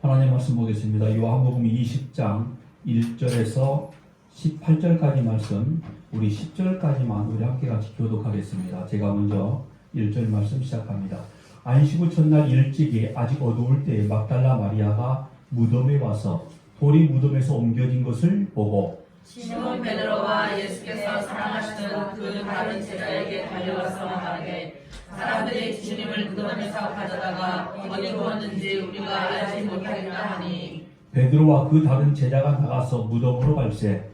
하나님 말씀 보겠습니다. 요한복음 20장 1절에서 18절까지 말씀, 우리 10절까지만 우리 함께 같이 교독하겠습니다. 제가 먼저 1절 말씀 시작합니다. 안식 후 첫날 일찍이 아직 어두울 때에 막달라 마리아가 무덤에 와서 돌이 무덤에서 옮겨진 것을 보고 시몬 베드로와 예수께서 사랑하시는 그 다른 제자에게 달려가서 말하되 사람들이 주님을 무덤에서 가져다가 어디 두었는지 우리가 알지 못하겠다 하니 베드로와 그 다른 제자가 나가서 무덤으로 갈새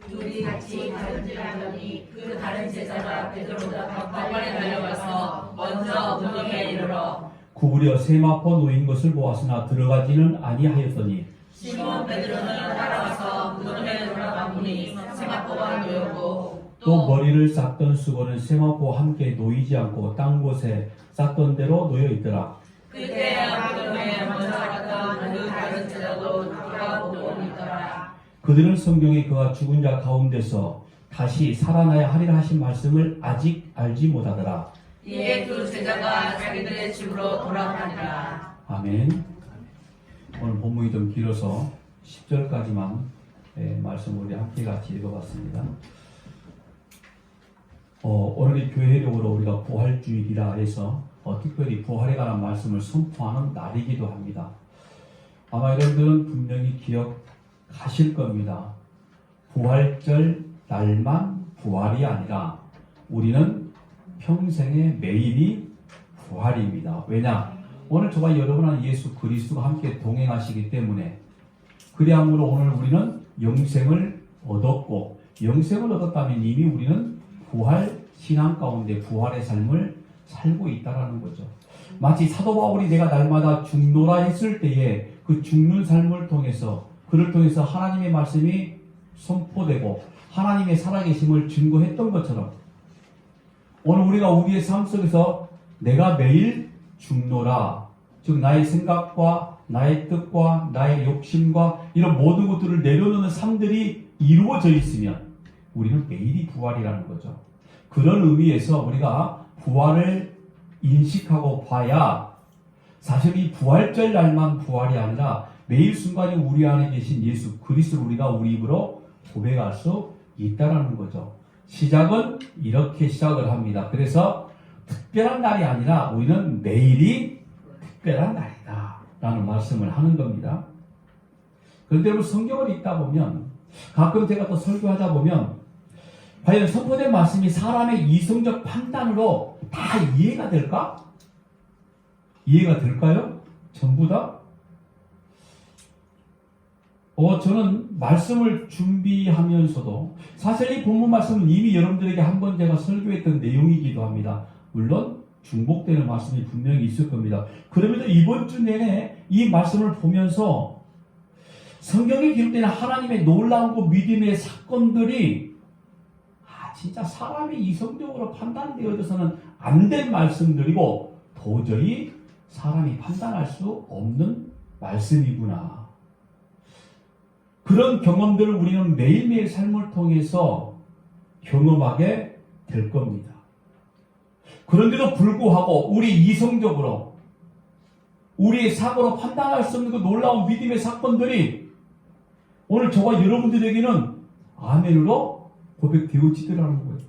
둘이 같이 가는지라더니 그 다른 제자가 베드로보다 더 빨리 달려가서 먼저 무덤에 이르러 구부려 세마포 놓인 것을 보았으나 들어가지는 아니하였더니 시몬 베드로는 따라와서 무덤에 들어가 보니 세마포가 놓였고 또 머리를 쌌던 수건은 세마포와 함께 놓이지 않고 딴 곳에 쌌던 대로 놓여 있더라. 그때야 무덤에 먼저 갔던 그 다른 제자도 돌아보고 있더라. 그들은 성경에 그가 죽은 자 가운데서 다시 살아나야 하리라 하신 말씀을 아직 알지 못하더라. 이에 두 제자가 자기들의 집으로 돌아가니라. 아멘. 오늘 본문이 좀 길어서 10절까지만 말씀 우리 함께 같이 읽어봤습니다. 오늘의 교회력으로 우리가 부활주일이라 해서 특별히 부활에 관한 말씀을 선포하는 날이기도 합니다. 아마 여러분들은 분명히 기억하실 겁니다. 부활절 날만 부활이 아니라 우리는 평생의 매일이 부활입니다. 왜냐? 오늘 저와 여러분은 예수 그리스도가 함께 동행하시기 때문에 그리함으로 오늘 우리는 영생을 얻었고 영생을 얻었다면 이미 우리는 부활 신앙 가운데 부활의 삶을 살고 있다라는 거죠. 마치 사도 바울이 내가 날마다 죽노라 했을 때에 그 죽는 삶을 통해서 그를 통해서 하나님의 말씀이 선포되고 하나님의 살아계심을 증거했던 것처럼 오늘 우리가 우리의 삶 속에서 내가 매일 죽노라, 즉 나의 생각과 나의 뜻과 나의 욕심과 이런 모든 것들을 내려놓는 삶들이 이루어져 있으면 우리는 매일이 부활이라는 거죠. 그런 의미에서 우리가 부활을 인식하고 봐야 사실 이 부활절 날만 부활이 아니라 매일 순간에 우리 안에 계신 예수 그리스도를 우리가 우리 입으로 고백할 수 있다라는 거죠. 시작은 이렇게 시작을 합니다. 그래서 특별한 날이 아니라 우리는 매일이 특별한 날이다 라는 말씀을 하는 겁니다. 그런데 여러분 성경을 읽다 보면 가끔 제가 또 설교하다 보면 과연 선포된 말씀이 사람의 이성적 판단으로 다 이해가 될까? 이해가 될까요? 전부 다? 저는 말씀을 준비하면서도 사실 이 본문 말씀은 이미 여러분들에게 한번 제가 설교했던 내용이기도 합니다. 물론 중복되는 말씀이 분명히 있을 겁니다. 그럼에도 이번 주 내내 이 말씀을 보면서 성경에 기록되는 하나님의 놀라운 믿음의 사건들이 진짜 사람이 이성적으로 판단되어져서는 안 된 말씀들이고 도저히 사람이 판단할 수 없는 말씀이구나. 그런 경험들을 우리는 매일매일 삶을 통해서 경험하게 될 겁니다. 그런데도 불구하고 우리 이성적으로 우리의 사고로 판단할 수 없는 그 놀라운 믿음의 사건들이 오늘 저와 여러분들에게는 아멘으로 고백되어지더라는 거예요.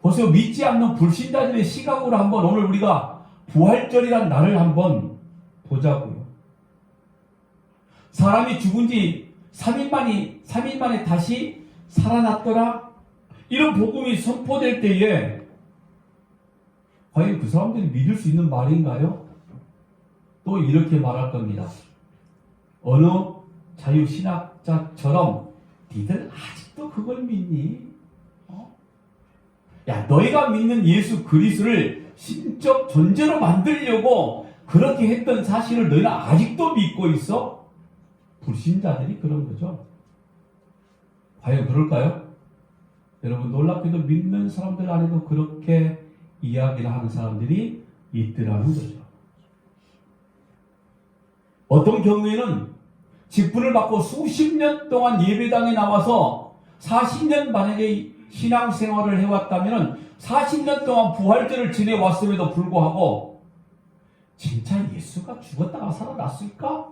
벌써 믿지 않는 불신자들의 시각으로 한번 오늘 우리가 부활절이란 날을 한번 보자고요. 사람이 죽은 지 3일 만에 다시 살아났더라? 이런 복음이 선포될 때에 과연 그 사람들이 믿을 수 있는 말인가요? 또 이렇게 말할 겁니다. 어느 자유신학자처럼 니들 아직도 그걸 믿니? 야, 너희가 믿는 예수 그리스도를 신적 존재로 만들려고 그렇게 했던 사실을 너희는 아직도 믿고 있어? 불신자들이 그런 거죠. 과연 그럴까요? 여러분 놀랍게도 믿는 사람들 안에도 그렇게 이야기를 하는 사람들이 있더라는 거죠. 어떤 경우에는 직분을 받고 수십 년 동안 예배당에 나와서 40년 만약에 신앙생활을 해왔다면 40년 동안 부활절을 지내왔음에도 불구하고 진짜 예수가 죽었다가 살아났을까?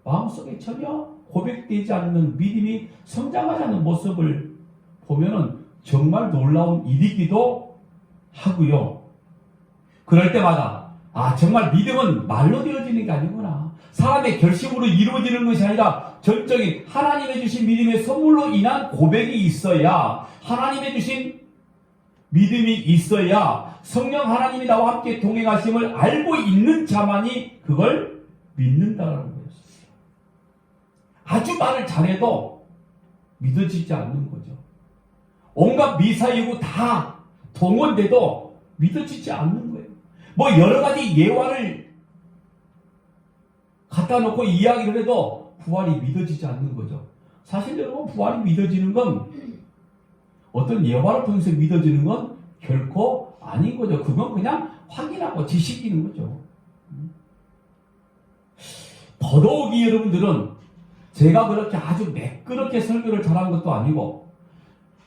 마음속에 전혀 고백되지 않는 믿음이 성장하지 않는 모습을 보면은 정말 놀라운 일이기도 하고요. 그럴 때마다 정말 믿음은 말로 되어지는 게 아니구나. 사람의 결심으로 이루어지는 것이 아니라 전적인 하나님의 주신 믿음의 선물로 인한 고백이 있어야, 하나님의 주신 믿음이 있어야 성령 하나님이 나와 함께 동행하심을 알고 있는 자만이 그걸 믿는다라는 거였습니다. 아주 말을 잘해도 믿어지지 않는 거죠. 온갖 미사이고 다 동원돼도 믿어지지 않는 거예요. 뭐 여러 가지 예화를 갖다 놓고 이야기를 해도 부활이 믿어지지 않는 거죠. 사실 여러분, 부활이 믿어지는 건, 어떤 예화를 통해서 믿어지는 건 결코 아닌 거죠. 그건 그냥 확인하고 지식이는 거죠. 더더욱이 여러분들은 제가 그렇게 아주 매끄럽게 설교를 잘한 것도 아니고,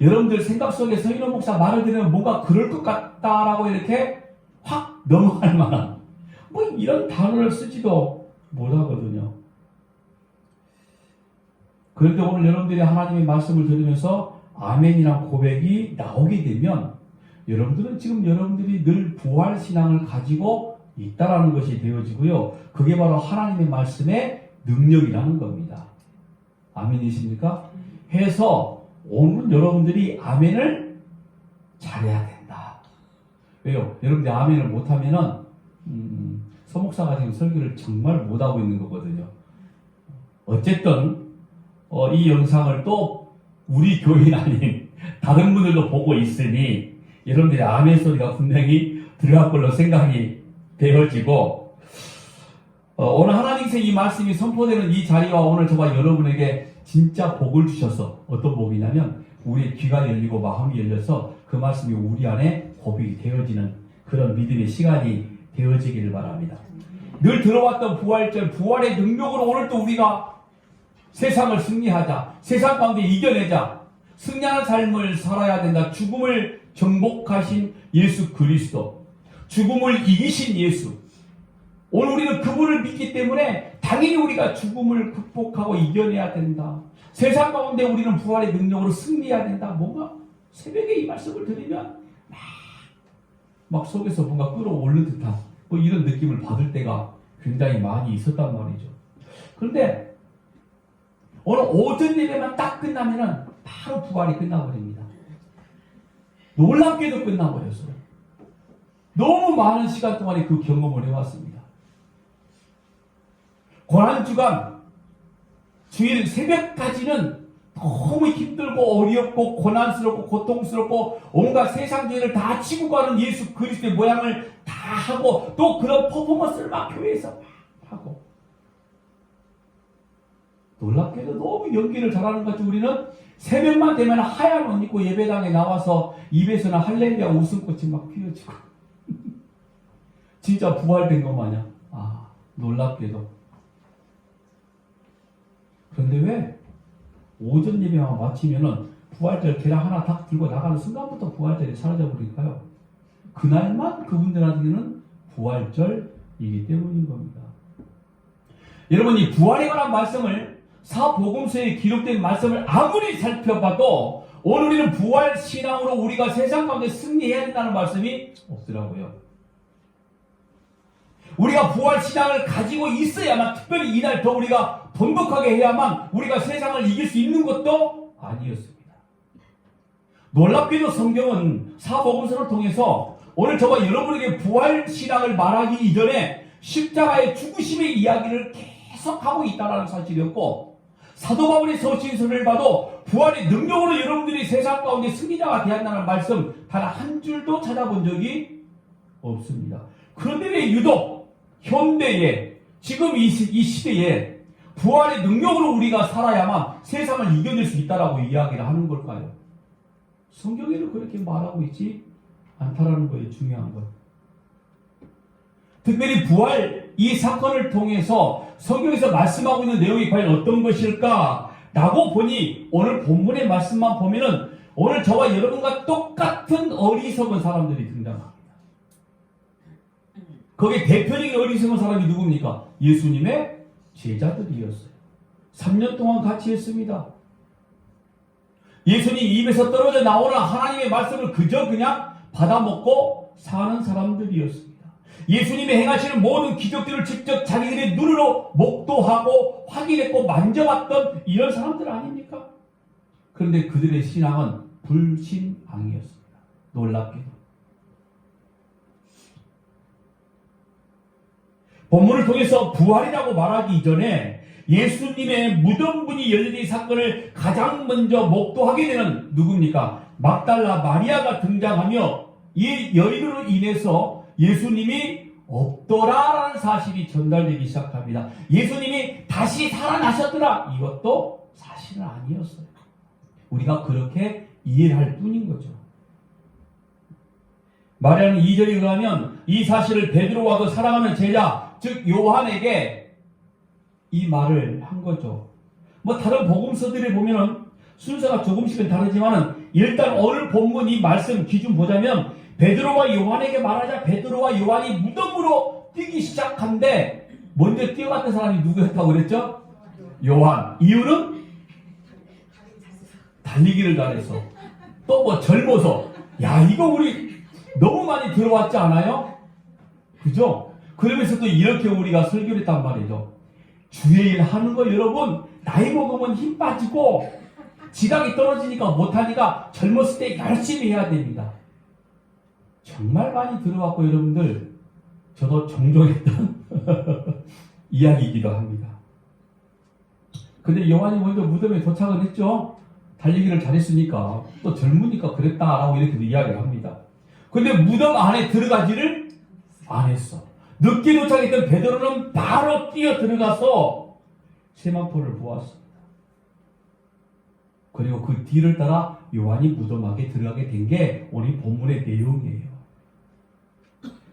여러분들 생각 속에 서인호 목사 말을 들으면 뭔가 그럴 것 같다라고 이렇게 확 넘어갈 만한 뭐 이런 단어를 쓰지도 못하거든요. 그런데 오늘 여러분들이 하나님의 말씀을 들으면서 아멘이란 고백이 나오게 되면 여러분들은 지금 여러분들이 늘 부활신앙을 가지고 있다라는 것이 되어지고요. 그게 바로 하나님의 말씀의 능력이라는 겁니다. 아멘이십니까? 해서 오늘 여러분들이 아멘을 잘해야 된다. 왜요? 여러분들이 아멘을 못하면은 서목사가 지금 설교를 정말 못하고 있는 거거든요. 어쨌든 이 영상을 또 우리 교인 아닌 다른 분들도 보고 있으니 여러분들의 아멘 소리가 분명히 들어갈 걸로 생각이 되어지고, 오늘 하나님께서 이 말씀이 선포되는 이 자리와 오늘 저와 여러분에게 진짜 복을 주셔서, 어떤 복이냐면 우리의 귀가 열리고 마음이 열려서 그 말씀이 우리 안에 고백이 되어지는 그런 믿음의 시간이 되어지기를 바랍니다. 늘 들어왔던 부활절, 부활의 능력으로 오늘도 우리가 세상을 승리하자, 세상 가운데 이겨내자, 승리하는 삶을 살아야 된다. 죽음을 정복하신 예수 그리스도, 죽음을 이기신 예수, 오늘 우리는 그분을 믿기 때문에 당연히 우리가 죽음을 극복하고 이겨내야 된다. 세상 가운데 우리는 부활의 능력으로 승리해야 된다. 뭔가 새벽에 이 말씀을 들으면 막 속에서 뭔가 끌어올린 듯한 뭐 이런 느낌을 받을 때가 굉장히 많이 있었단 말이죠. 그런데 오늘 오전 예배만 딱 끝나면은 바로 부활이 끝나버립니다. 놀랍게도 끝나버렸어요. 너무 많은 시간 동안에 그 경험을 해왔습니다. 고난주간 주일 새벽까지는 너무 힘들고 어렵고 고난스럽고 고통스럽고 온갖 세상 죄를 다 치고 가는 예수 그리스도의 모양을 다 하고, 또 그런 퍼포먼스를 막 교회에서 막 하고, 놀랍게도 너무 연기를 잘하는 것 같이 우리는 새벽만 되면 하얀 옷 입고 예배당에 나와서 입에서는 할렐루야 웃음꽃이 막 피어지고 진짜 부활된 것 마냥 놀랍게도. 그런데 왜 오전 예배만 마치면은 부활절 계란 하나 딱 들고 나가는 순간부터 부활절이 사라져버릴까요? 그날만 그분들한테는 부활절이기 때문인 겁니다. 여러분, 이 부활에 관한 말씀을, 사복음서에 기록된 말씀을 아무리 살펴봐도 오늘 우리는 부활 신앙으로 우리가 세상 가운데 승리해야 된다는 말씀이 없더라고요. 우리가 부활 신앙을 가지고 있어야만, 특별히 이날 더 우리가 돈독하게 해야만 우리가 세상을 이길 수 있는 것도 아니었습니다. 놀랍게도 성경은 사복음서를 통해서 오늘 저와 여러분에게 부활 신앙을 말하기 이전에 십자가의 죽으심의 이야기를 계속하고 있다는 사실이었고, 사도 바울의 서신서를 봐도 부활의 능력으로 여러분들이 세상 가운데 승리자가 되었다는 말씀 단 한 줄도 찾아본 적이 없습니다. 그런데 왜 유독 현대에, 지금 이 시대에 부활의 능력으로 우리가 살아야만 세상을 이겨낼 수 있다라고 이야기를 하는 걸까요? 성경에는 그렇게 말하고 있지 않다라는 거예요. 중요한 건. 특별히 부활 이 사건을 통해서 성경에서 말씀하고 있는 내용이 과연 어떤 것일까? 라고 보니 오늘 본문의 말씀만 보면은 오늘 저와 여러분과 똑같은 어리석은 사람들이 등장합니다. 거기에 대표적인 어리석은 사람이 누굽니까? 예수님의 제자들이었어요. 3년 동안 같이 했습니다. 예수님 입에서 떨어져 나오는 하나님의 말씀을 그냥 받아먹고 사는 사람들이었습니다. 예수님이 행하시는 모든 기적들을 직접 자기들의 눈으로 목도하고 확인했고 만져봤던 이런 사람들 아닙니까? 그런데 그들의 신앙은 불신앙이었습니다. 놀랍게도. 본문을 통해서 부활이라고 말하기 이전에 예수님의 무덤 문이 열린 이 사건을 가장 먼저 목도하게 되는 누굽니까? 막달라 마리아가 등장하며 이 여인으로 인해서 예수님이 없더라라는 사실이 전달되기 시작합니다. 예수님이 다시 살아나셨더라. 이것도 사실은 아니었어요. 우리가 그렇게 이해할 뿐인 거죠. 마리아는 2절에 의하면 이 사실을 베드로와 그 사랑하는 제자 즉 요한에게 이 말을 한 거죠. 뭐 다른 복음서들에 보면은 순서가 조금씩은 다르지만은 일단 오늘 본문 이 말씀 기준 보자면 베드로와 요한에게 말하자 베드로와 요한이 무덤으로 뛰기 시작한데 먼저 뛰어갔던 사람이 누구였다고 그랬죠? 요한. 이유는 달리기를 잘해서 또 뭐 젊어서 야 이거 우리 너무 많이 들어왔지 않아요? 그죠? 그러면서 또 이렇게 우리가 설교를 했단 말이죠. 주의 일 하는 거 여러분 나이 먹으면 힘 빠지고 지각이 떨어지니까 못하니까 젊었을 때 열심히 해야 됩니다. 정말 많이 들어왔고 여러분들 저도 종종 했던 이야기이기도 합니다. 근데 요한이 먼저 무덤에 도착을 했죠. 달리기를 잘했으니까 또 젊으니까 그랬다라고 이렇게 이야기를 합니다. 근데 무덤 안에 들어가지를 안 했어. 늦게 도착했던 베드로는 바로 뛰어 들어가서 세마포를 보았습니다. 그리고 그 뒤를 따라 요한이 무덤 안에 들어가게 된 게 오늘 본문의 내용이에요.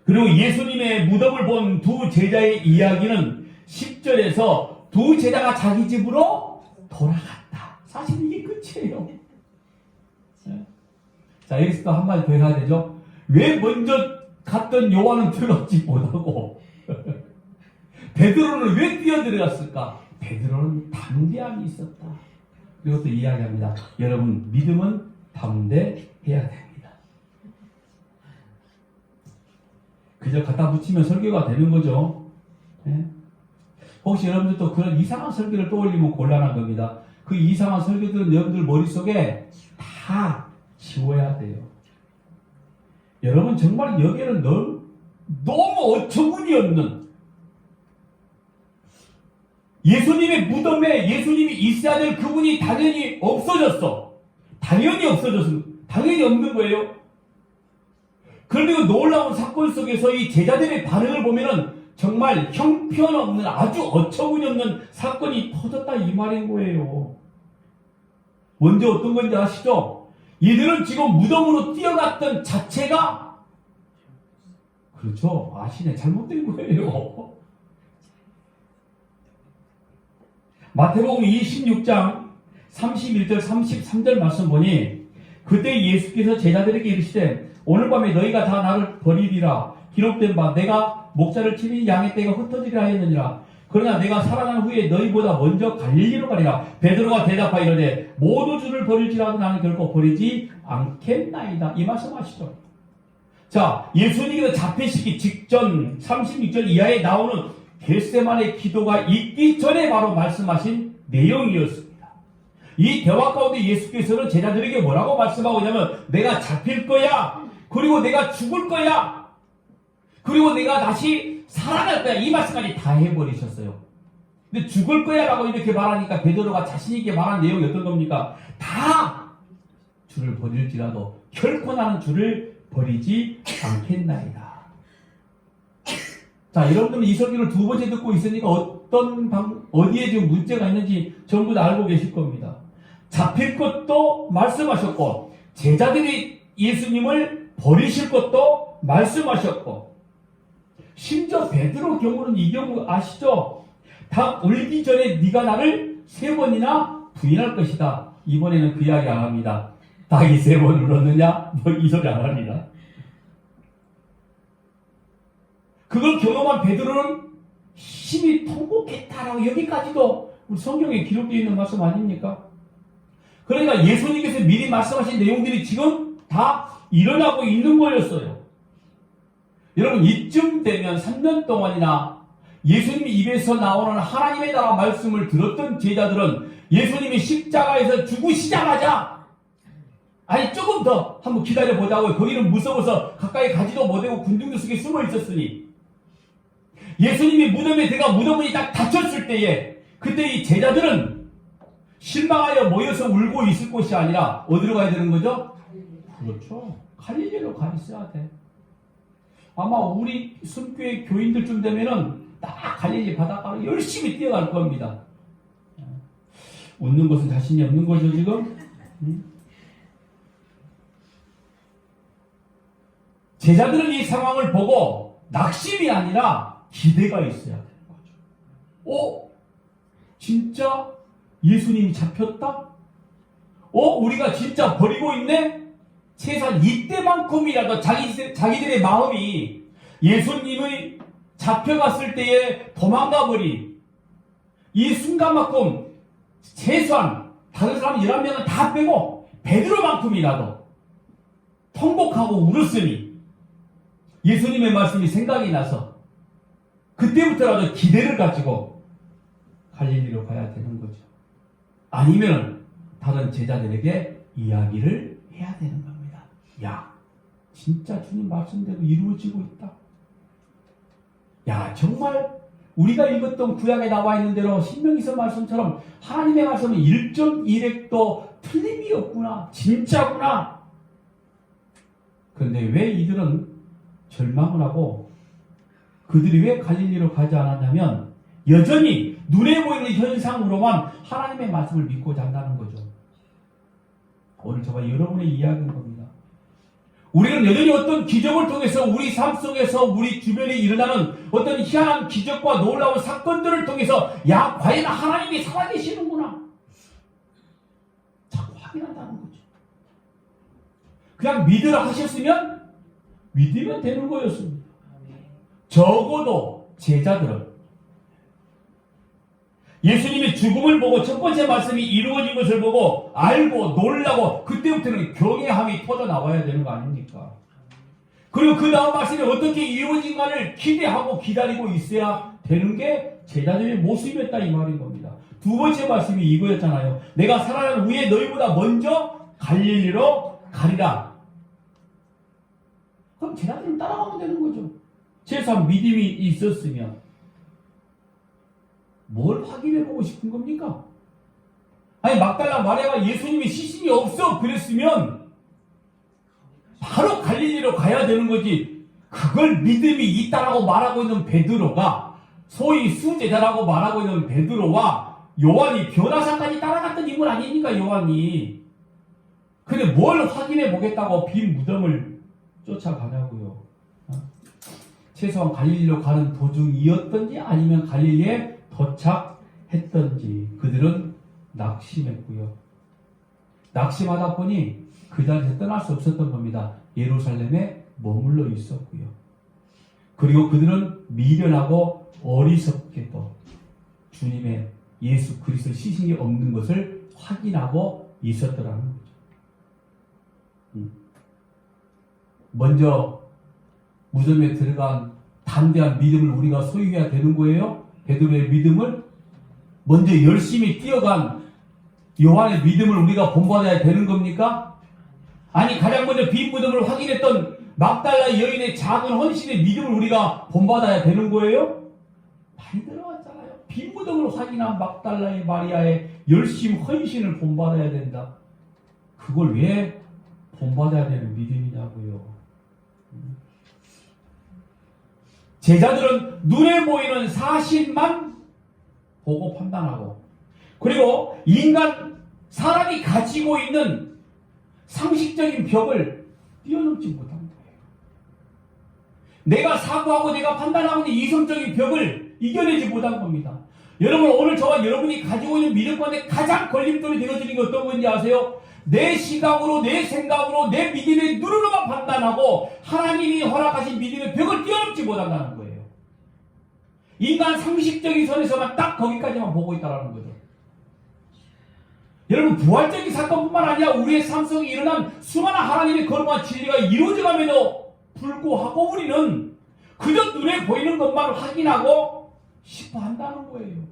그리고 예수님의 무덤을 본 두 제자의 이야기는 10절에서 두 제자가 자기 집으로 돌아갔다. 사실 이게 끝이에요. 자, 여기서 또 한마디 더 해야 되죠. 왜 먼저 갔던 요한은 들어가지 못하고 베드로는 왜 뛰어 들어갔을까? 베드로는 담대함이 있었다. 그리고 또 이야기합니다. 여러분 믿음은 담대해야 됩니다. 그저 갖다 붙이면 설교가 되는 거죠. 네? 혹시 여러분들도 그런 이상한 설교를 떠올리면 곤란한 겁니다. 그 이상한 설교들은 여러분들 머릿속에 다 지워야 돼요. 여러분 정말 여기에는 너무 어처구니 없는 예수님의 무덤에 예수님이 있어야 될 그분이 당연히 없어졌어. 당연히 없어졌어. 당연히 없는 거예요. 그런데 그 놀라운 사건 속에서 이 제자들의 반응을 보면은 정말 형편없는 아주 어처구니 없는 사건이 터졌다 이 말인 거예요. 먼저 어떤 건지 아시죠? 이들은 지금 무덤으로 뛰어갔던 자체가 그렇죠. 아시네. 잘못된 거예요. 마태복음 26장 31절 33절 말씀 보니 그때 예수께서 제자들에게 이르시되 오늘 밤에 너희가 다 나를 버리리라. 기록된 바 내가 목자를 치니 양의 떼가 흩어지리라 하였느니라. 그러나 내가 살아난 후에 너희보다 먼저 갈릴리로 가리라. 베드로가 대답하여 이르되 모두 주를 버릴지라도 나는 결코 버리지 않겠나이다. 이 말씀 아시죠? 자, 예수님께서 잡히시기 직전 36절 이하에 나오는 겟세마네 기도가 있기 전에 바로 말씀하신 내용이었습니다. 이 대화 가운데 예수께서는 제자들에게 뭐라고 말씀하고 있냐면 내가 잡힐 거야. 그리고 내가 죽을 거야. 그리고 내가 다시 살아날 거야. 이 말씀까지 다 해버리셨어요. 근데 죽을 거야 라고 이렇게 말하니까 베드로가 자신있게 말한 내용이 어떤 겁니까? 다 주를 버릴지라도 결코 나는 주를 버리지 않겠나이다. 자, 여러분들은 이 설교를 두 번째 듣고 있으니까 어디에 지금 문제가 있는지 전부 다 알고 계실 겁니다. 잡힐 것도 말씀하셨고 제자들이 예수님을 버리실 것도 말씀하셨고 심지어 베드로 경우는 이 경우 아시죠? 닭 울기 전에 네가 나를 3번이나 부인할 것이다. 이번에는 그 이야기 안 합니다. 닭이 3번 울었느냐? 뭐 이 소리 안 합니다. 그걸 경험한 베드로는 심히 통곡했다라고 여기까지도 우리 성경에 기록되어 있는 말씀 아닙니까? 그러니까 예수님께서 미리 말씀하신 내용들이 지금 다 일어나고 있는 거였어요. 여러분, 이쯤 되면 3년 동안이나 예수님 입에서 나오는 하나님의 나라 말씀을 들었던 제자들은 예수님이 십자가에서 죽으시자마자 아니 조금 더 한번 기다려보자고요. 거기는 무서워서 가까이 가지도 못하고 군중들 속에 숨어 있었으니 예수님이 무덤에 들어가 무덤문이 딱 닫혔을 때에 그때 이 제자들은 실망하여 모여서 울고 있을 곳이 아니라 어디로 가야 되는 거죠? 그렇죠. 갈릴리로 가 있어야 돼. 아마 우리 숨교회 교인들쯤 되면은 딱 갈릴리 바닷가로 열심히 뛰어갈 겁니다. 웃는 것은 자신이 없는 거죠, 지금? 제자들은 이 상황을 보고 낙심이 아니라 기대가 있어야 되는 거죠. 진짜 예수님이 잡혔다? 우리가 진짜 버리고 있네? 최소한 이때만큼이라도 자기들의 마음이 예수님의 잡혀갔을 때에 도망가버린 이 순간만큼 최소한 다른 사람 11명은 다 빼고 베드로만큼이라도 통곡하고 울었으니 예수님의 말씀이 생각이 나서 그때부터라도 기대를 가지고 갈릴리로 가야 되는 거죠. 아니면 다른 제자들에게 이야기를 해야 되는 겁니다. 야, 진짜 주님 말씀대로 이루어지고 있다. 야, 정말 우리가 읽었던 구약에 나와 있는 대로 신명기서 말씀처럼 하나님의 말씀은 1.1획도 틀림이 없구나. 진짜구나. 그런데 왜 이들은 절망을 하고 그들이 왜 갈릴리로 가지 않았냐면 여전히 눈에 보이는 현상으로만 하나님의 말씀을 믿고자 한다는 거죠. 오늘 저와 여러분의 이야기인 겁니다. 우리는 여전히 어떤 기적을 통해서 우리 삶 속에서 우리 주변에 일어나는 어떤 희한한 기적과 놀라운 사건들을 통해서 야, 과연 하나님이 살아계시는구나. 자꾸 확인한다는 거죠. 그냥 믿으라 하셨으면 믿으면 되는 거였습니다. 적어도 제자들은 예수님의 죽음을 보고 첫 번째 말씀이 이루어진 것을 보고 알고 놀라고 그때부터는 경외함이 터져나와야 되는 거 아닙니까? 그리고 그 다음 말씀이 어떻게 이루어진가를 기대하고 기다리고 있어야 되는 게 제자들의 모습이었다 이 말인 겁니다. 두 번째 말씀이 이거였잖아요. 내가 살아난 후에 너희보다 먼저 갈릴리로 가리라. 그럼 제자들은 따라가면 되는 거죠. 최소한 믿음이 있었으면 뭘 확인해보고 싶은 겁니까? 아니 막달라 마리아가 예수님이 시신이 없어 그랬으면 바로 갈릴리로 가야 되는 거지. 그걸 믿음이 있다라고 말하고 있는 베드로가 소위 수제자라고 말하고 있는 베드로와 요한이 변화산까지 따라갔던 인물 아닙니까? 요한이. 근데 뭘 확인해 보겠다고 빈 무덤을 쫓아가냐고요. 최소한 갈릴리로 가는 도중이었던지 아니면 갈릴리에 도착했던지 그들은 낙심했고요. 낙심하다 보니 그 자리에서 떠날 수 없었던 겁니다. 예루살렘에 머물러 있었고요. 그리고 그들은 미련하고 어리석게도 주님의 예수 그리스도 시신이 없는 것을 확인하고 있었더라는 거죠. 먼저 무덤에 들어간 담대한 믿음을 우리가 소유해야 되는 거예요. 베드로의 믿음을 먼저 열심히 뛰어간 요한의 믿음을 우리가 본받아야 되는 겁니까? 아니 가장 먼저 빈 무덤을 확인했던 막달라 여인의 작은 헌신의 믿음을 우리가 본받아야 되는 거예요? 많이 들어왔잖아요. 빈 무덤을 확인한 막달라의 마리아의 열심 헌신을 본받아야 된다. 그걸 왜 본받아야 되는 믿음이냐고요. 제자들은 눈에 보이는 사실만 보고 판단하고 그리고 사람이 가지고 있는 상식적인 벽을 뛰어넘지 못한 거예요. 내가 사고하고 내가 판단하고 있는 이성적인 벽을 이겨내지 못한 겁니다. 여러분 오늘 저와 여러분이 가지고 있는 믿음 가운데 가장 걸림돌이 되어지는 게 어떤 건지 아세요? 내 시각으로 내 생각으로 내 믿음의 눈으로만 판단하고 하나님이 허락하신 믿음의 벽을 뛰어넘지 못한다는 거예요. 인간 상식적인 선에서만 딱 거기까지만 보고 있다는 거죠. 여러분, 부활적인 사건뿐만 아니라 우리의 삶 속에 일어난 수많은 하나님의 거룩한 진리가 이루어져감에도 불구하고 우리는 그저 눈에 보이는 것만 확인하고 싶어 한다는 거예요.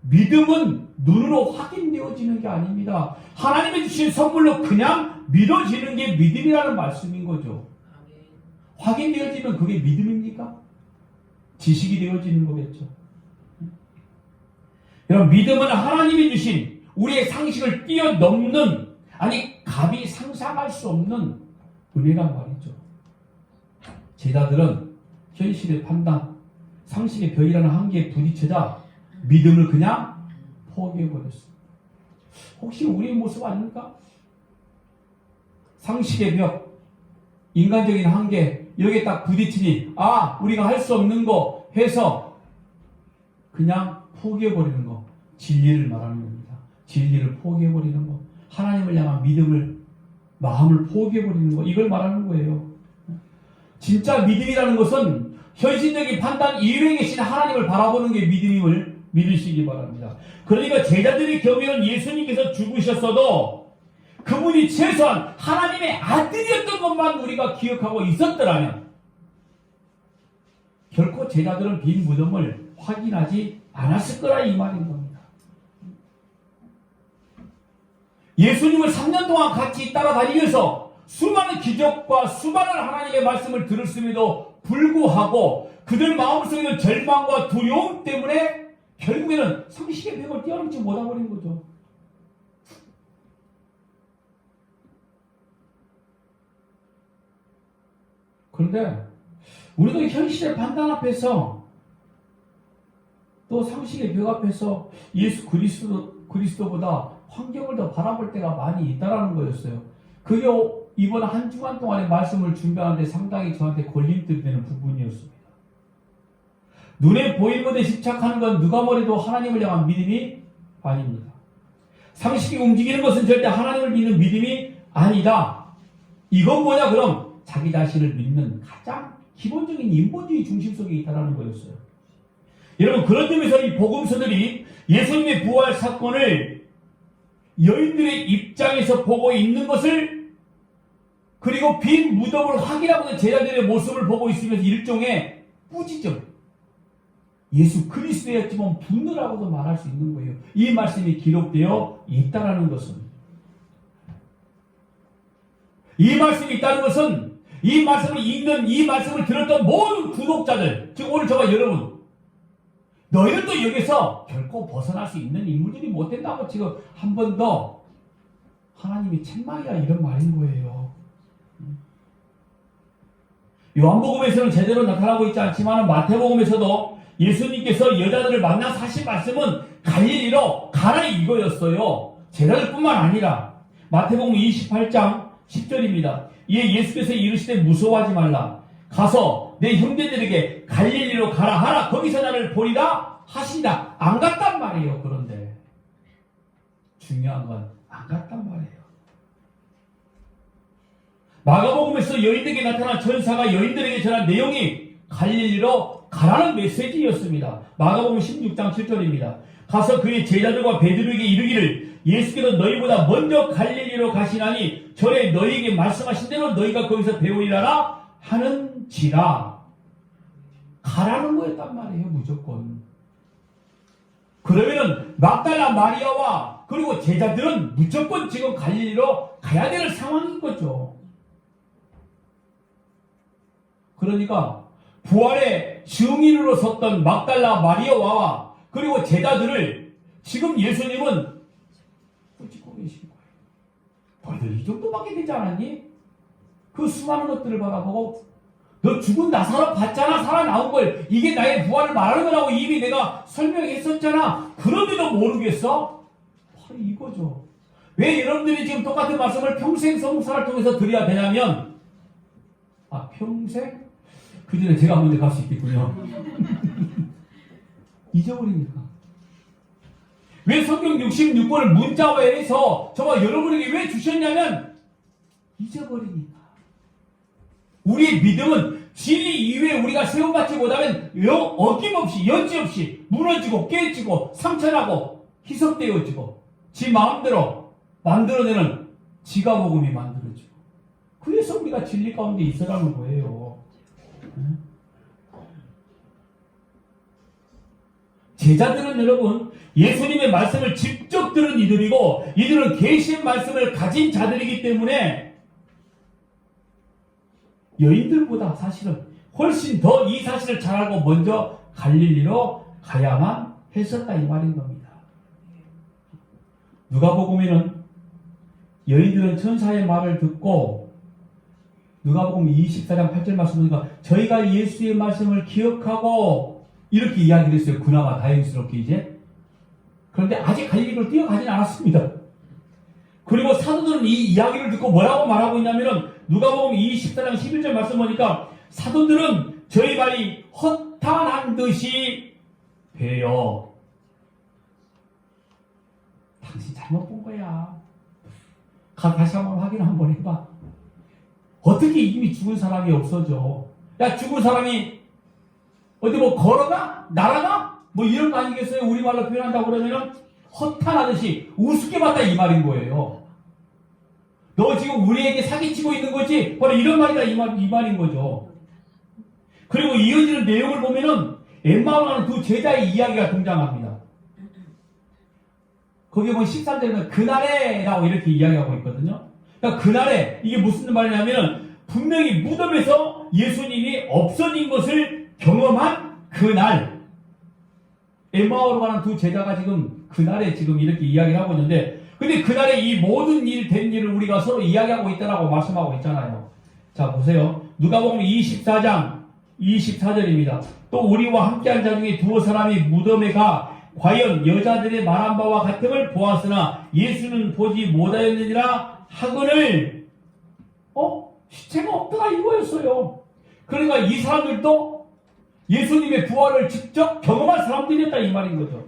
믿음은 눈으로 확인되어지는 게 아닙니다. 하나님이 주신 선물로 그냥 믿어지는 게 믿음이라는 말씀인 거죠. 확인되어지면 그게 믿음입니까? 지식이 되어지는 거겠죠. 여러분, 믿음은 하나님이 주신 우리의 상식을 뛰어넘는, 아니 감히 상상할 수 없는 은혜란 말이죠. 제자들은 현실의 판단, 상식의 벽이라는 한계에 부딪히자 믿음을 그냥 포기해버렸습니다. 혹시 우리의 모습 아닙니까? 상식의 벽, 인간적인 한계, 여기에 딱 부딪히니 우리가 할 수 없는 거 해서 그냥 포기해버리는 거, 진리를 말하는 겁니다. 진리를 포기해버리는 거, 하나님을 향한 믿음을, 마음을 포기해버리는 거, 이걸 말하는 거예요. 진짜 믿음이라는 것은 현실적인 판단 이외에 계신 하나님을 바라보는 게 믿음임을 믿으시기 바랍니다. 그러니까 제자들이 경외한 예수님께서 죽으셨어도 그분이 최소한 하나님의 아들이었던 것만 우리가 기억하고 있었더라면 결코 제자들은 빈 무덤을 확인하지 않았을 거라 이 말인 겁니다. 예수님을 3년 동안 같이 따라다니면서 수많은 기적과 수많은 하나님의 말씀을 들었음에도 불구하고 그들 마음속에는 절망과 두려움 때문에 결국에는 상식의 벽을 뛰어넘지 못해버린 거죠. 그런데 우리도 현실의 판단 앞에서 또 상식의 벽 앞에서 예수 그리스도보다 환경을 더 바라볼 때가 많이 있다라는 거였어요. 그게 이번 한 주간 동안의 말씀을 준비하는데 상당히 저한테 걸림돌이 되는 부분이었습니다. 눈에 보이는 것에 집착하는 건 누가 뭐래도 하나님을 향한 믿음이 아닙니다. 상식이 움직이는 것은 절대 하나님을 믿는 믿음이 아니다. 이건 뭐냐 그럼? 자기 자신을 믿는 가장 기본적인 인본주의 중심 속에 있다는 거였어요. 여러분, 그런 점에서 이 복음서들이 예수님의 부활 사건을 여인들의 입장에서 보고 있는 것을, 그리고 빈 무덤을 확인하고 있는 제자들의 모습을 보고 있으면서 일종의 꾸짖음, 예수 그리스도였지만 분노라고도 말할 수 있는 거예요. 이 말씀이 기록되어 있다는 것은, 이 말씀이 있다는 것은 이 말씀을 읽는, 이 말씀을 들었던 모든 구독자들, 즉 오늘 저와 여러분, 너희들도 여기서 결코 벗어날 수 있는 인물들이 못 된다고 지금 한 번 더 하나님이 책망이라 이런 말인 거예요. 요한복음에서는 제대로 나타나고 있지 않지만 마태복음에서도 예수님께서 여자들을 만나서 하신 말씀은 갈릴리로 가라 이거였어요. 제자들뿐만 아니라 마태복음 28장 10절입니다. 이에 예수께서 이르시되 무서워하지 말라. 가서 내 형제들에게 갈릴리로 가라 하라. 거기서 나를 보리라 하신다. 안 갔단 말이에요. 그런데 중요한 건 안 갔단 말이에요. 마가복음에서 여인들에게 나타난 천사가 여인들에게 전한 내용이 갈릴리로 가라는 메시지였습니다. 마가복음 16장 7절입니다. 가서 그의 제자들과 베드로에게 이르기를 예수께서 너희보다 먼저 갈릴리로 가시나니 전에 너희에게 말씀하신 대로 너희가 거기서 배우리라 하는지라. 가라는 거였단 말이에요. 무조건. 그러면은 막달라 마리아와 그리고 제자들은 무조건 지금 갈릴리로 가야 될 상황인 거죠. 그러니까 부활의 증인으로 섰던 막달라 마리아와 그리고 제자들을 지금 예수님은 꾸짖고 계신 거예요. 너희들 이 정도밖에 되지 않았니? 그 수많은 것들을 바라보고 너 죽은 나사로 봤잖아. 살아나온 걸. 이게 나의 부활을 말하는 거라고 이미 내가 설명했었잖아. 그런데도 모르겠어? 바로 이거죠. 왜 여러분들이 지금 똑같은 말씀을 평생 성사를 통해서 드려야 되냐면 평생? 그 전에 제가 먼저 갈 수 있겠군요. 잊어버리니까. 왜 성경 66권을 문자화해서 저와 여러분에게 왜 주셨냐면 잊어버리니까. 우리의 믿음은 진리 이외에 우리가 세움받지 못하면 어김없이 여지없이 무너지고 깨지고 상처나고 희석되어지고 지 마음대로 만들어내는 지가 복음이 만들어지고, 그래서 우리가 진리 가운데 있으라는 거예요. 제자들은 여러분 예수님의 말씀을 직접 들은 이들이고, 이들은 계시의 말씀을 가진 자들이기 때문에 여인들보다 사실은 훨씬 더 이 사실을 잘 알고 먼저 갈릴리로 가야만 했었다 이 말인 겁니다. 누가복음에는 여인들은 천사의 말을 듣고, 누가복음 24장 8절 말씀 보니까 저희가 예수의 말씀을 기억하고 이렇게 이야기를 했어요. 그나마 다행스럽게 이제. 그런데 아직 갈릴리로 뛰어가진 않았습니다. 그리고 사도들은 이 이야기를 듣고 뭐라고 말하고 있냐면은 누가복음 24장 11절 말씀 보니까 사도들은 저희 발이 허탄한 듯이 배어. 당신 잘못 본 거야. 다시 한번 확인 한번 해봐. 어떻게 이미 죽은 사람이 없어져? 야, 죽은 사람이 어디 뭐 걸어가? 날아가? 뭐 이런 거 아니겠어요? 우리말로 표현한다고 그러면은 허탄하듯이 우습게 봤다 이 말인 거예요. 너 지금 우리에게 사기치고 있는 거지? 바로 이런 말이다 이 말인 거죠. 그리고 이어지는 내용을 보면은 엠마오라는 두 제자의 이야기가 등장합니다. 거기에 보면 13절에는 그날에라고 이렇게 이야기하고 있거든요. 그러니까 그날에 이게 무슨 말이냐면 분명히 무덤에서 예수님이 없어진 것을 경험한 그날, 엠마오로 가는 두 제자가 지금 그날에 지금 이렇게 이야기를 하고 있는데, 근데 그날에 이 모든 일 된 일을 우리가 서로 이야기하고 있다라고 말씀하고 있잖아요. 자 보세요. 누가복음 24장 24절입니다. 또 우리와 함께한 자 중에 두어 사람이 무덤에 가 과연 여자들의 말한 바와 같음을 보았으나 예수는 보지 못하였느니라 하거늘 시체가 없더라 이거였어요. 그러니까 이 사람들도 예수님의 부활을 직접 경험한 사람들이었다 이 말인 거죠.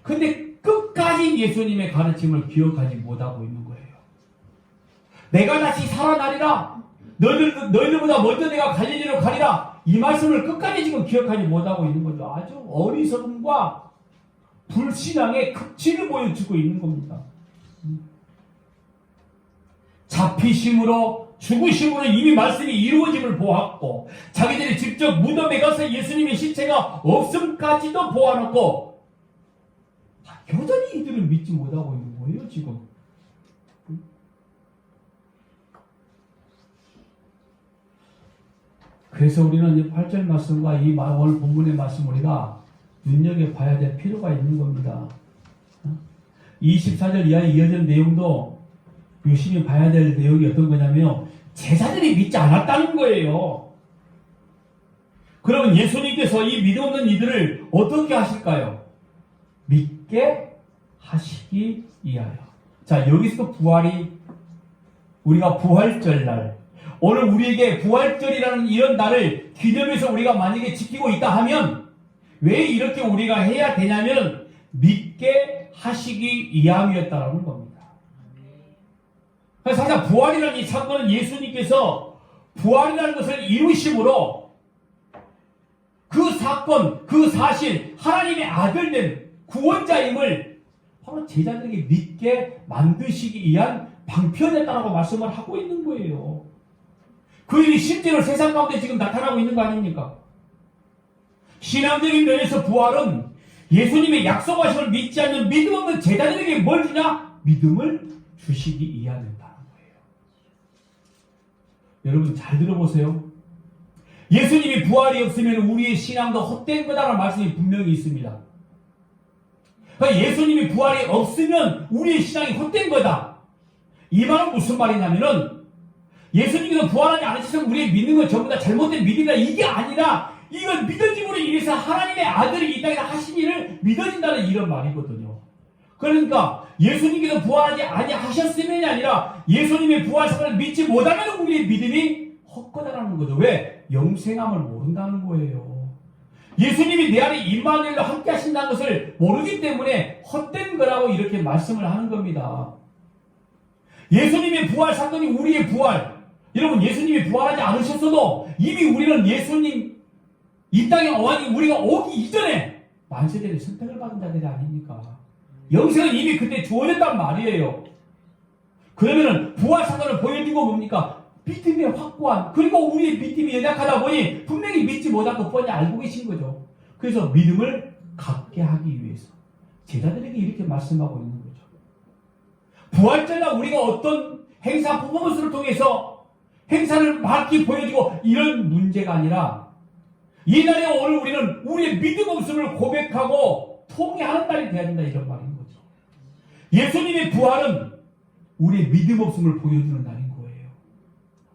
근데 끝까지 예수님의 가르침을 기억하지 못하고 있는 거예요. 내가 다시 살아나리라. 너희들보다 먼저 내가 갈릴리로 가리라. 이 말씀을 끝까지 지금 기억하지 못하고 있는 거죠. 아주 어리석음과 불신앙의 극치를 보여주고 있는 겁니다. 잡히심으로 죽으심으로 이미 말씀이 이루어짐을 보았고, 자기들이 직접 무덤에 가서 예수님의 시체가 없음까지도 보아놓고 여전히 이들은 믿지 못하고 있는 거예요 지금. 그래서 우리는 8절 말씀과 이 오늘 본문의 말씀 우리가 눈여겨봐야 될 필요가 있는 겁니다. 24절 이하에 이어진 내용도 유심히 봐야 될 내용이 어떤 거냐면 제자들이 믿지 않았다는 거예요. 그러면 예수님께서 이 믿음 없는 이들을 어떻게 하실까요? 믿게 하시기 위하여. 자, 여기서 부활이, 우리가 부활절날, 오늘 우리에게 부활절이라는 이런 날을 기념해서 우리가 만약에 지키고 있다 하면 왜 이렇게 우리가 해야 되냐면 믿게 하시기 위함이었다라는 겁니다. 그래서 사실 부활이라는 이 사건은 예수님께서 부활이라는 것을 이루심으로 그 사건, 그 사실, 하나님의 아들 된 구원자임을 바로 제자들에게 믿게 만드시기 위한 방편이었다라고 말씀을 하고 있는 거예요. 그 일이 실제로 세상 가운데 지금 나타나고 있는 거 아닙니까? 신앙적인 면에서 부활은 예수님의 약속하심을 믿지 않는 믿음 없는 제자들에게 뭘 주냐? 믿음을 주시기 위함이었다는 거예요. 여러분 잘 들어보세요. 예수님이 부활이 없으면 우리의 신앙도 헛된 거다라는 말씀이 분명히 있습니다. 그러니까 예수님이 부활이 없으면 우리의 신앙이 헛된 거다. 이 말은 무슨 말이냐면은 예수님께서 부활하지 않으셔서 우리의 믿는 건 전부 다 잘못된 믿음이다. 이게 아니라 이건 믿어짐으로 인해서 하나님의 아들이 이 땅에 하신 일을 믿어진다는 이런 말이거든요. 그러니까 예수님께서 부활하지 아니하셨으면이 아니라 예수님의 부활 사건을 믿지 못하면 우리의 믿음이 헛거다라는 거죠. 왜? 영생함을 모른다는 거예요. 예수님이 내 안에 임마누엘로 함께 하신다는 것을 모르기 때문에 헛된 거라고 이렇게 말씀을 하는 겁니다. 예수님의 부활 사건이 우리의 부활, 여러분, 예수님이 부활하지 않으셨어도 이미 우리는 예수님 이 땅에 우리가 오기 이전에 만세대를 선택을 받은 자들이 아닙니까? 영생은 이미 그때 주어졌단 말이에요. 그러면은 부활 사건을 보여주고 뭡니까? 믿음이 확고한, 그리고 우리의 믿음이 연약하다 보니 분명히 믿지 못하고 뻔히 알고 계신 거죠. 그래서 믿음을 갖게 하기 위해서 제자들에게 이렇게 말씀하고 있는 거죠. 부활절날 우리가 어떤 행사 퍼포먼스를 통해서 행사를 밝히 보여주고 이런 문제가 아니라 이 날에 오늘 우리는 우리의 믿음 없음을 고백하고 통회하는 날이 되어야 된다, 이런 말인 거죠. 예수님의 부활은 우리의 믿음 없음을 보여주는 날인 거예요.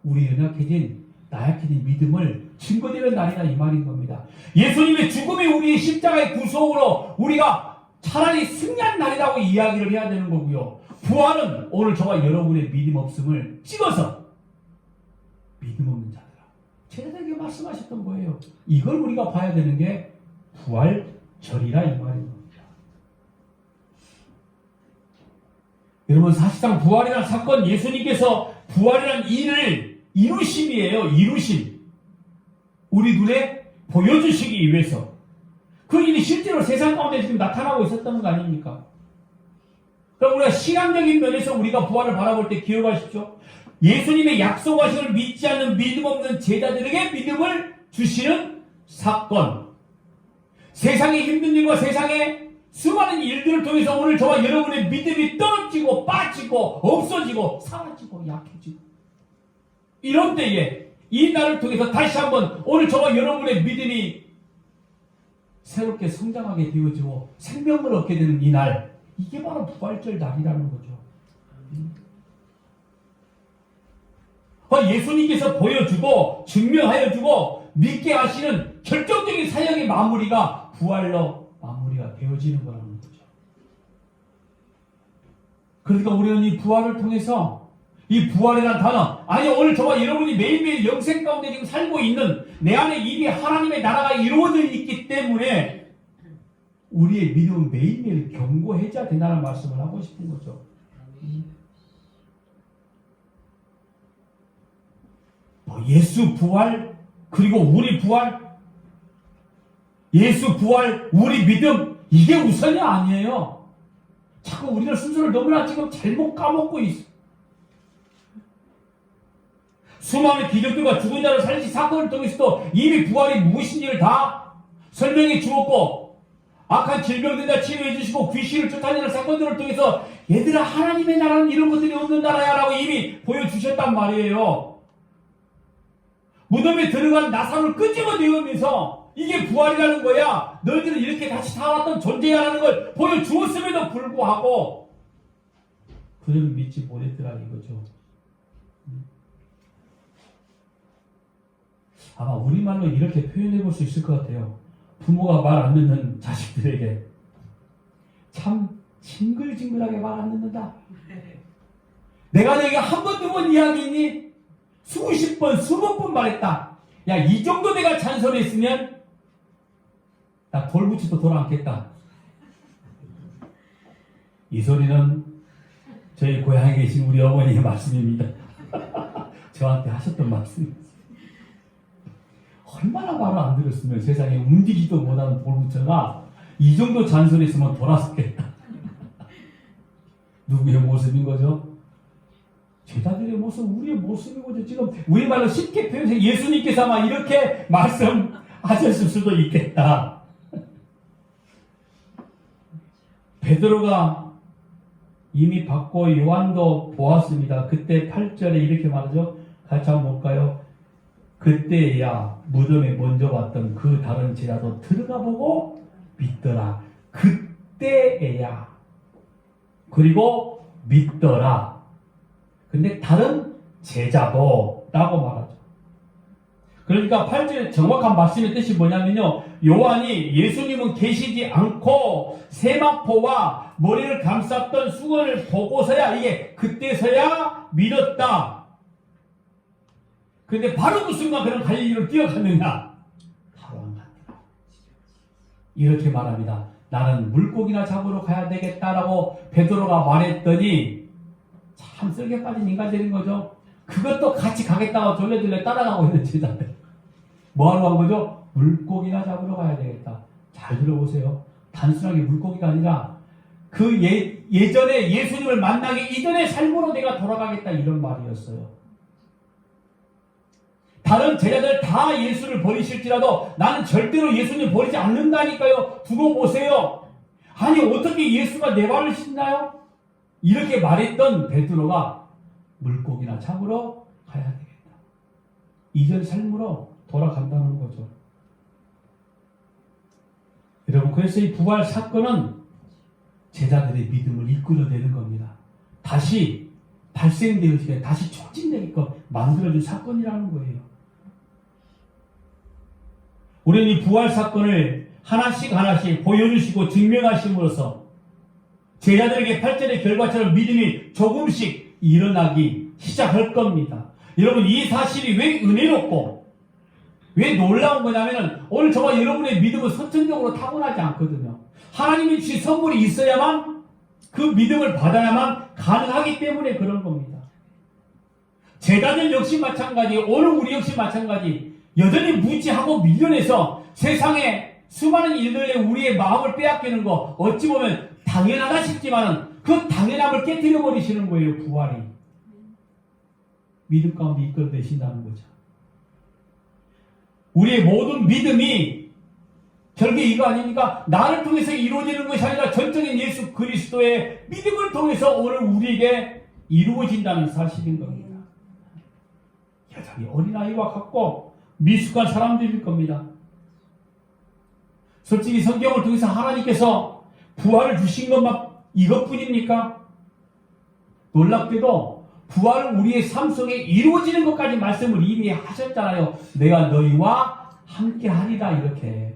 우리 연약해진 나약해진 믿음을 증거되는 날이다, 이 말인 겁니다. 예수님의 죽음이 우리의 십자가의 구속으로 우리가 차라리 승리한 날이라고 이야기를 해야 되는 거고요. 부활은 오늘 저와 여러분의 믿음 없음을 찍어서 믿음 없는 자들아, 제자들에게 말씀하셨던 거예요. 이걸 우리가 봐야 되는 게 부활절이라, 이 말인 겁니다. 여러분, 사실상 부활이라는 사건, 예수님께서 부활이라는 일을 이루심이에요. 이루심. 우리 눈에 보여주시기 위해서. 그 일이 실제로 세상 가운데 지금 나타나고 있었던 거 아닙니까? 그럼 우리가 시간적인 면에서 우리가 부활을 바라볼 때 기억하십시오. 예수님의 약속하심을 믿지 않는 믿음 없는 제자들에게 믿음을 주시는 사건. 세상의 힘든 일과 세상의 수많은 일들을 통해서 오늘 저와 여러분의 믿음이 떨어지고 빠지고 없어지고 사라지고 약해지고, 이런 때에 이 날을 통해서 다시 한번 오늘 저와 여러분의 믿음이 새롭게 성장하게 되어지고 생명을 얻게 되는 이 날, 이게 바로 부활절 날이라는 거죠. 예수님께서 보여주고 증명하여주고 믿게 하시는 결정적인 사역의 마무리가 부활로 마무리가 되어지는 거라는 거죠. 그러니까 우리는 이 부활을 통해서, 이 부활이라는 단어, 아니 오늘 저와 여러분이 매일매일 영생 가운데 지금 살고 있는 내 안에 이미 하나님의 나라가 이루어져 있기 때문에 우리의 믿음은 매일매일 견고해져야 된다는 말씀을 하고 싶은 거죠. 예수 부활, 그리고 우리 부활, 예수 부활, 우리 믿음, 이게 우선이 아니에요. 자꾸 우리는 순서를 너무나 지금 잘못 까먹고 있어. 수많은 기적들과 죽은 자를 살리신 사건을 통해서도 이미 부활이 무엇인지를 다 설명해 주었고, 악한 질병들 다 치료해 주시고 귀신을 쫓아내는 사건들을 통해서 얘들아, 하나님의 나라는 이런 것들이 없는 나라야 라고 이미 보여주셨단 말이에요. 무덤에 들어간 나사로를 끄집어내면서 이게 부활이라는 거야, 너희들은 이렇게 다시 살아왔던 존재야라는 걸 보여주었음에도 불구하고 그들은 믿지 못했더라, 이거죠. 아마 우리말로 이렇게 표현해 볼 수 있을 것 같아요. 부모가 말 안 듣는 자식들에게 참 징글징글하게 말 안 듣는다. 내가 너에게 한 번, 두 번 이야기했니? 수십 번, 수백 번 말했다. 야, 이 정도 내가 잔소리했으면 나 돌붙이도 돌아 앉겠다. 이 소리는 저희 고향에 계신 우리 어머니의 말씀입니다. 저한테 하셨던 말씀입니다. 얼마나 말을 안 들었으면 세상에 움직이지도 못하는 돌붙여가 이 정도 잔소리했으면 돌아섰겠다. 누구의 모습인 거죠? 제자들의 모습, 우리의 모습이거든요. 지금 우리말로 쉽게 표현해서 예수님께서 아마 이렇게 말씀하셨을 수도 있겠다. 베드로가 이미 받고 요한도 보았습니다. 그때 8절에 이렇게 말하죠. 같이 한번 볼까요? 그때야 무덤에 먼저 왔던 그 다른 제자도 들어가 보고 믿더라. 그때야. 그리고 믿더라. 근데 다른 제자도 라고 말하죠. 그러니까 8절의 정확한 말씀의 뜻이 뭐냐면요, 요한이 예수님은 계시지 않고 세마포와 머리를 감쌌던 수건을 보고서야, 이게 그때서야 믿었다. 근데 바로 그 순간 그런 갈릴리로 뛰어갔느냐? 바로 안 갔더라. 이렇게 말합니다. 나는 물고기나 잡으러 가야 되겠다라고 베드로가 말했더니 참 쓸개 빠진 인간들인 거죠. 그것도 같이 가겠다고 졸래졸래 따라가고 있는 제자들. 뭐하러 간 거죠? 물고기나 잡으러 가야 되겠다. 잘 들어보세요. 단순하게 물고기가 아니라 그 예전에 예수님을 만나기 이전의 삶으로 내가 돌아가겠다 이런 말이었어요. 다른 제자들 다 예수를 버리실지라도 나는 절대로 예수님 버리지 않는다니까요. 두고 보세요. 아니 어떻게 예수가 내 발을 씻나요? 이렇게 말했던 베드로가 물고기나 잡으러 가야 되겠다. 이전 삶으로 돌아간다는 거죠. 여러분 그래서 이 부활 사건은 제자들의 믿음을 이끌어내는 겁니다. 다시 발생되어지게 다시 촉진되게끔 만들어준 사건이라는 거예요. 우리는 이 부활 사건을 하나씩 하나씩 보여주시고 증명하심으로써 제자들에게 8절의 결과처럼 믿음이 조금씩 일어나기 시작할 겁니다. 여러분 이 사실이 왜 은혜롭고 왜 놀라운 거냐면 오늘 저와 여러분의 믿음은 선천적으로 타고나지 않거든요. 하나님이 주신 선물이 있어야만 그 믿음을 받아야만 가능하기 때문에 그런 겁니다. 제자들 역시 마찬가지, 오늘 우리 역시 마찬가지. 여전히 무지하고 미련해서 세상에 수많은 일들에 우리의 마음을 빼앗기는 거 어찌 보면 당연하다 싶지만 그 당연함을 깨뜨려 버리시는 거예요. 부활이 믿음 가운데 이끌어내신다는 거죠. 우리의 모든 믿음이 결국 이거 아닙니까? 나를 통해서 이루어지는 것이 아니라 전적인 예수 그리스도의 믿음을 통해서 오늘 우리에게 이루어진다는 사실인 겁니다. 여전히 어린아이와 같고 미숙한 사람들일 겁니다. 솔직히 성경을 통해서 하나님께서 부활을 주신 것만 이것뿐입니까? 놀랍게도 부활은 우리의 삶 속에 이루어지는 것까지 말씀을 이미 하셨잖아요. 내가 너희와 함께 하리라 이렇게.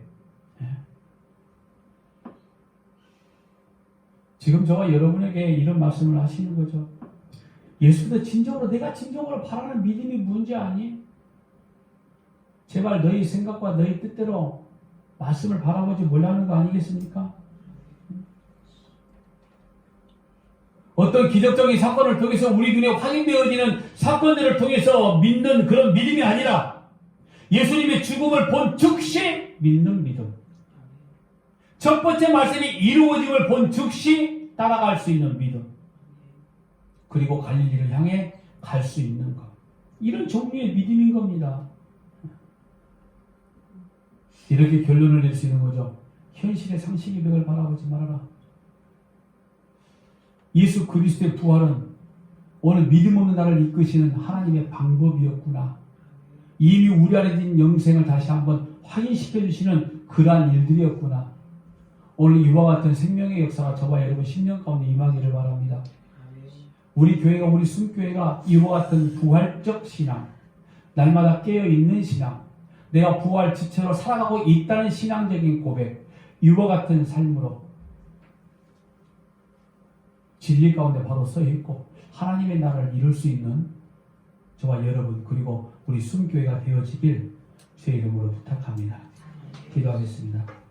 지금 저와 여러분에게 이런 말씀을 하시는 거죠. 예수도 진정으로 내가 진정으로 바라는 믿음이 뭔지 아니? 제발 너희 생각과 너희 뜻대로 말씀을 바라보지 말라는 거 아니겠습니까? 어떤 기적적인 사건을 통해서 우리 눈에 확인되어지는 사건들을 통해서 믿는 그런 믿음이 아니라 예수님의 죽음을 본 즉시 믿는 믿음. 첫 번째 말씀이 이루어짐을 본 즉시 따라갈 수 있는 믿음. 그리고 갈릴리를 향해 갈 수 있는 것. 이런 종류의 믿음인 겁니다. 이렇게 결론을 낼 수 있는 거죠. 현실의 상식의 벽을 바라보지 말아라. 예수 그리스도의 부활은 오늘 믿음 없는 나를 이끄시는 하나님의 방법이었구나. 이미 우리 안에 있는 영생을 다시 한번 확인시켜 주시는 그러한 일들이었구나. 오늘 이와 같은 생명의 역사가 저와 여러분 10년 가운데 임하기를 바랍니다. 우리 교회가 우리 숨교회가 이와 같은 부활적 신앙, 날마다 깨어있는 신앙, 내가 부활 지체로 살아가고 있다는 신앙적인 고백, 이와 같은 삶으로 진리 가운데 바로 서 있고 하나님의 나라를 이룰 수 있는 저와 여러분 그리고 우리 숨교회가 되어지길 주의 이름으로 부탁합니다. 기도하겠습니다.